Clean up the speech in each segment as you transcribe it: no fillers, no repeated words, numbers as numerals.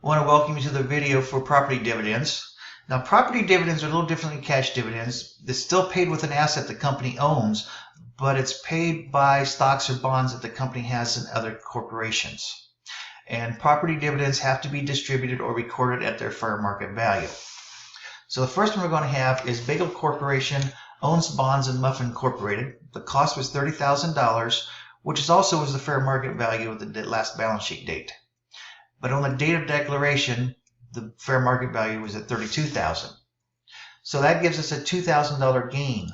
I want to welcome you to the video for property dividends. Now, property dividends are a little different than cash dividends. It's still paid with an asset the company owns, but it's paid by stocks or bonds that the company has in other corporations. And property dividends have to be distributed or recorded at their fair market value. So the first one we're going to have is Bagel Corporation owns bonds in Muffin Incorporated. The cost was $30,000, which is also was the fair market value of the last balance sheet date. But on the date of declaration, the fair market value was at $32,000. So that gives us a $2,000 gain.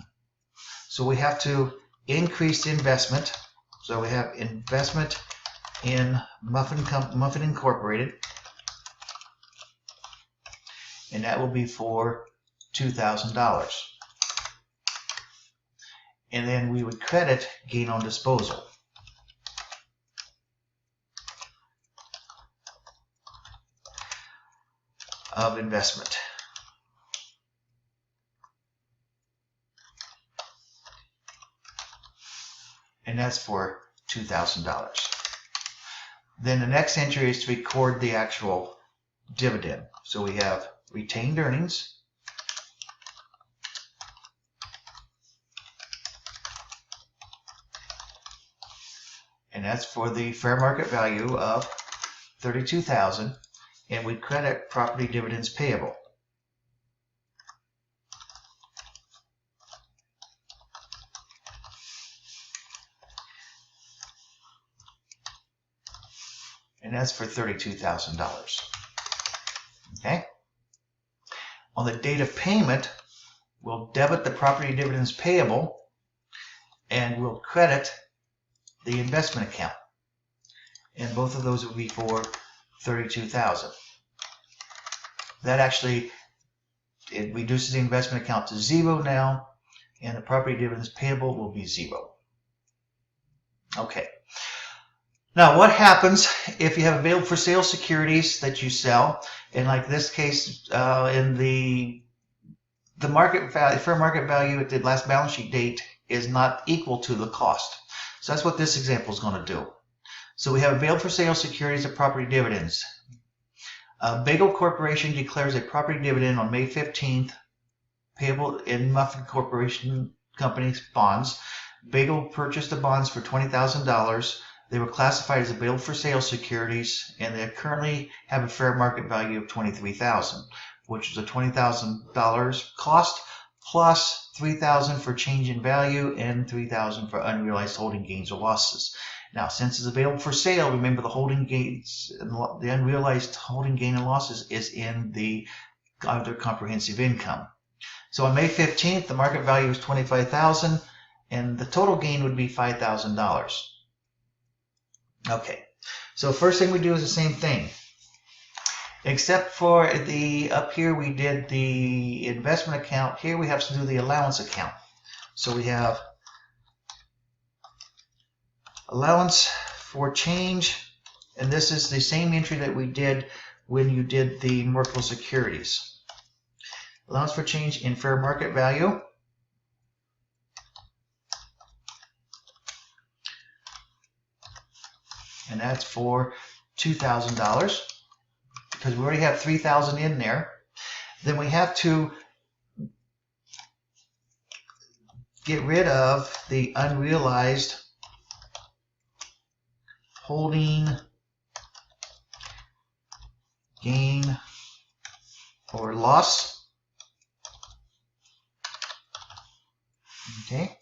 So we have to increase the investment. So we have investment in Muffin Incorporated, and that will be for $2,000. And then we would credit gain on disposal. Of investment. And that's for $2,000. Then the next entry is to record the actual dividend. So we have retained earnings, and that's for the fair market value of $32,000, and we credit property dividends payable. And that's for $32,000. Okay? On the date of payment, we'll debit the property dividends payable and we'll credit the investment account. And both of those will be for $32,000. That actually, it reduces the investment account to zero now, and the property dividends payable will be zero. Okay. Now, what happens if you have available for sale securities that you sell? In like this case, in the market value, fair market value at the last balance sheet date is not equal to the cost. So that's what this example is going to do. So we have available for sale securities of property dividends. Bagel Corporation declares a property dividend on May 15th, payable in Muffin Corporation Company's bonds. Bagel purchased the bonds for $20,000. They were classified as available for sale securities, and they currently have a fair market value of $23,000, which is a $20,000 cost plus $3,000 for change in value and $3,000 for unrealized holding gains or losses. Now, since it's available for sale, remember the holding gains, the unrealized holding gain and losses is in the other comprehensive income. So on May 15th, the market value was $25,000, and the total gain would be $5,000. Okay, so first thing we do is the same thing, except for the up here we did the investment account. Here we have to do the allowance account. So we have allowance for change, and this is the same entry that we did when you did the marketable securities. Allowance for change in fair market value. And that's for $2,000 because we already have $3,000 in there. Then we have to get rid of the unrealized holding gain or loss. Okay,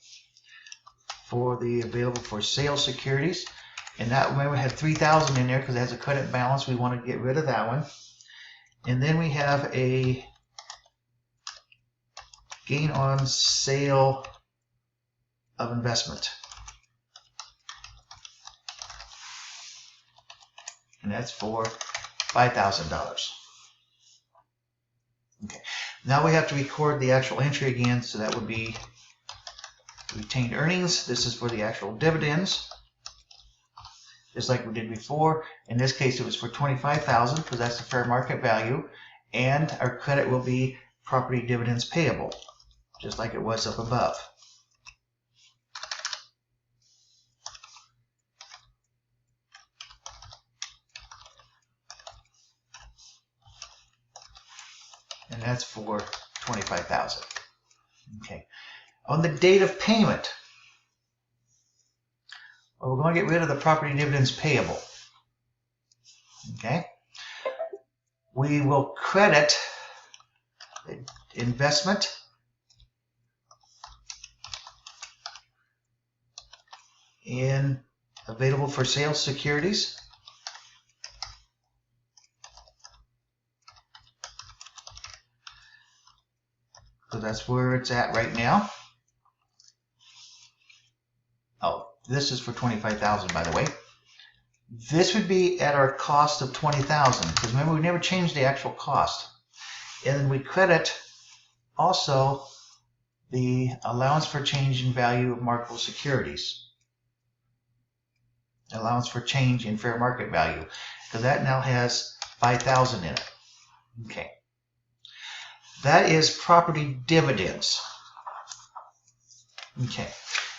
for the available for sale securities. And that, remember, we had $3,000 in there because it has a credit balance. We want to get rid of that one. And then we have a gain on sale of investment. And that's for $5,000. Okay. Now we have to record the actual entry again. So that would be retained earnings. This is for the actual dividends, just like we did before. In this case, it was for $25,000 because that's the fair market value, and our credit will be property dividends payable, just like it was up above. and that's for $25,000. Okay. On the date of payment, well, we're going to get rid of the property dividends payable. Okay. We will credit the investment in available for sale securities. So that's where it's at right now. Oh, this is for $25,000, by the way. This would be at our cost of $20,000, because remember, we never changed the actual cost. And then we credit also the allowance for change in value of marketable securities. Allowance for change in fair market value, because that now has $5,000 in it. Okay. That is property dividends. Okay.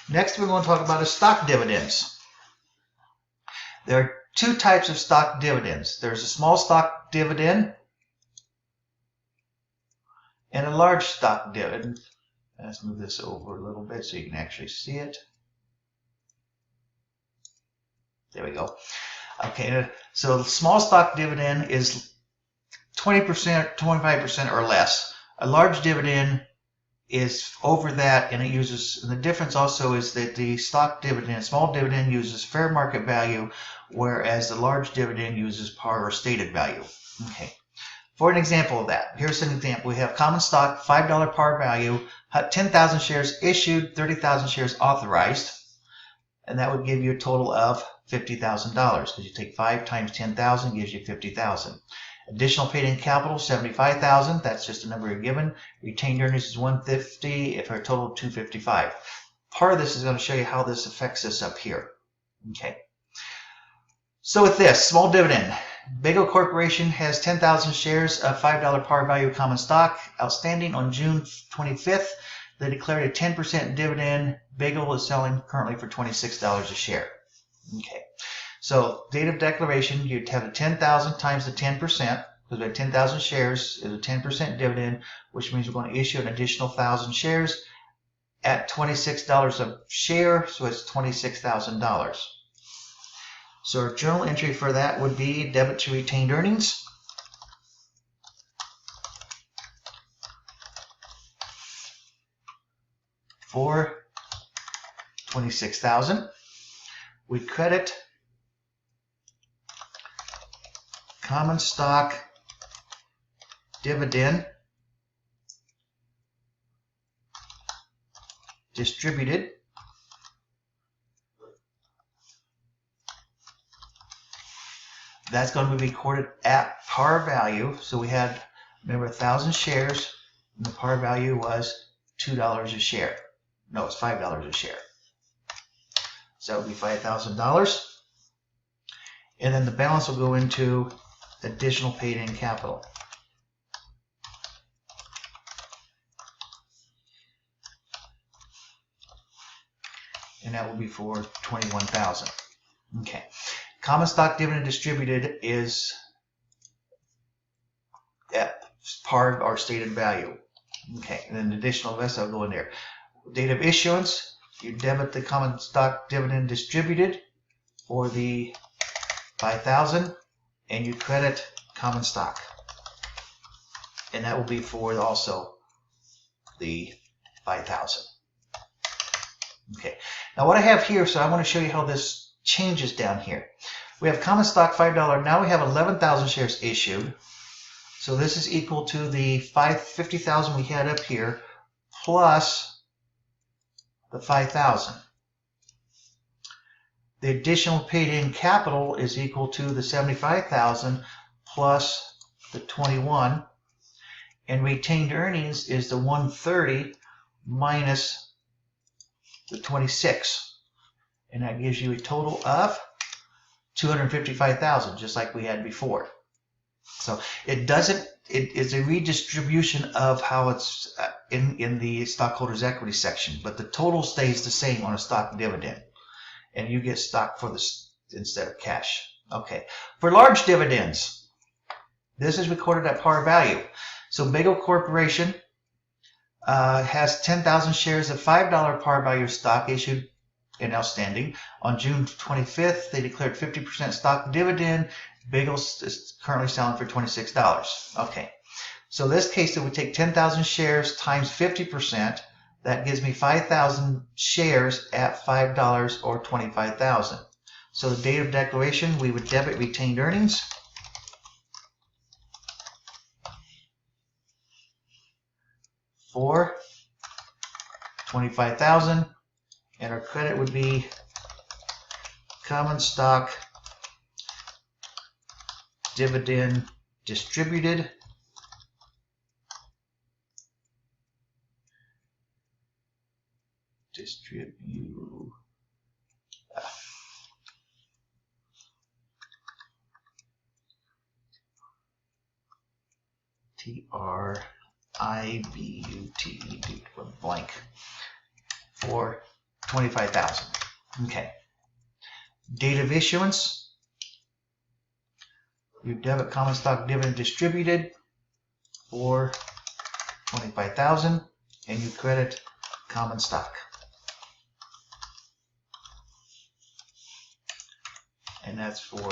Next, we're going to talk about stock dividends. There are two types of stock dividends. There's a small stock dividend and a large stock dividend. Let's move this over a little bit so you can actually see it. There we go. Okay, so the small stock dividend is 20%, 25% or less. A large dividend is over that, and it uses, and the difference also is that the stock dividend, small dividend, uses fair market value, whereas the large dividend uses par or stated value. Okay. For an example of that, here's an example. We have common stock, $5 par value, 10,000 shares issued, 30,000 shares authorized, and that would give you a total of $50,000, because you take 5 times 10,000 gives you 50,000. Additional paid in capital, $75,000. That's just a number you're given. Retained earnings is $150 for a total of $255. Part of this is going to show you how this affects us up here. Okay. So with this, small dividend. Bagel Corporation has 10,000 shares of $5 par value common stock outstanding on June 25th. They declared a 10% dividend. Bagel is selling currently for $26 a share. Okay. So date of declaration, you'd have the 10,000 times the 10%, because we have 10,000 shares is a 10% dividend, which means we're going to issue an additional 1,000 shares at $26 a share, so it's $26,000. So our journal entry for that would be debit to retained earnings. For $26,000. We credit common stock dividend distributed that's going to be recorded at par value. So we had, remember, 1,000 shares, and the par value was $2 a share. No, it's $5 a share. So that would be $5,000. And then the balance will go into additional paid in capital. And that will be for $21,000. Okay. Common stock dividend distributed is at par or stated value. Okay. And then additional investment will go in there. Date of issuance, you debit the common stock dividend distributed for the $5,000, and you credit common stock, and that will be for also the $5,000. Okay. Now what I have here, so I want to show you how this changes down here. We have common stock $5. Now we have 11,000 shares issued. So this is equal to the 50,000 we had up here plus the 5,000. The additional paid in capital is equal to the 75,000 plus the 21, and retained earnings is the 130 minus the 26, and that gives you a total of 255,000, just like we had before. So it doesn't. It is a redistribution of how it's in the stockholders' equity section, but the total stays the same on a stock dividend, and you get stock for this instead of cash. Okay. For large dividends, this is recorded at par value. So Bagel Corporation has 10,000 shares of $5 par value stock issued and outstanding. On June 25th, they declared 50% stock dividend. Bagel is currently selling for $26. Okay, so in this case, if we take 10,000 shares times 50%, that gives me 5,000 shares at $5 or 25,000. So the date of declaration, we would debit retained earnings. For 25,000, and our credit would be common stock dividend distributed. TRIBUT blank for 25,000. Okay. Date of issuance. You debit common stock dividend distributed for 25,000, and you credit common stock. And that's for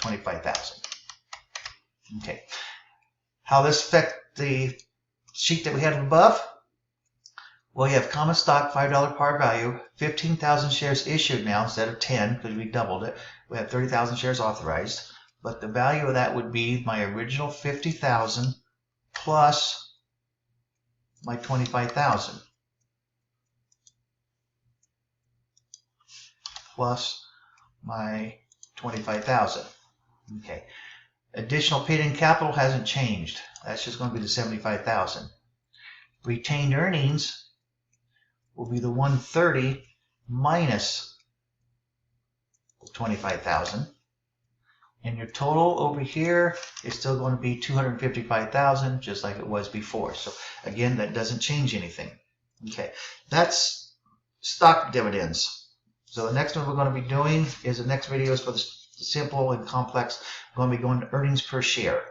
25,000. Okay. How this affect the sheet that we had above? Well, you have common stock, $5 par value, 15,000 shares issued now instead of 10 because we doubled it. We have 30,000 shares authorized, but the value of that would be my original 50,000 plus my 25,000 plus my 25,000. Okay. Additional paid-in capital hasn't changed. That's just going to be the 75,000. Retained earnings will be the 130 minus the 25,000. And your total over here is still going to be 255,000, just like it was before. So again, that doesn't change anything. Okay, that's stock dividends. So the next one we're going to be doing is the next video is for the simple and complex. We're going to be going to earnings per share.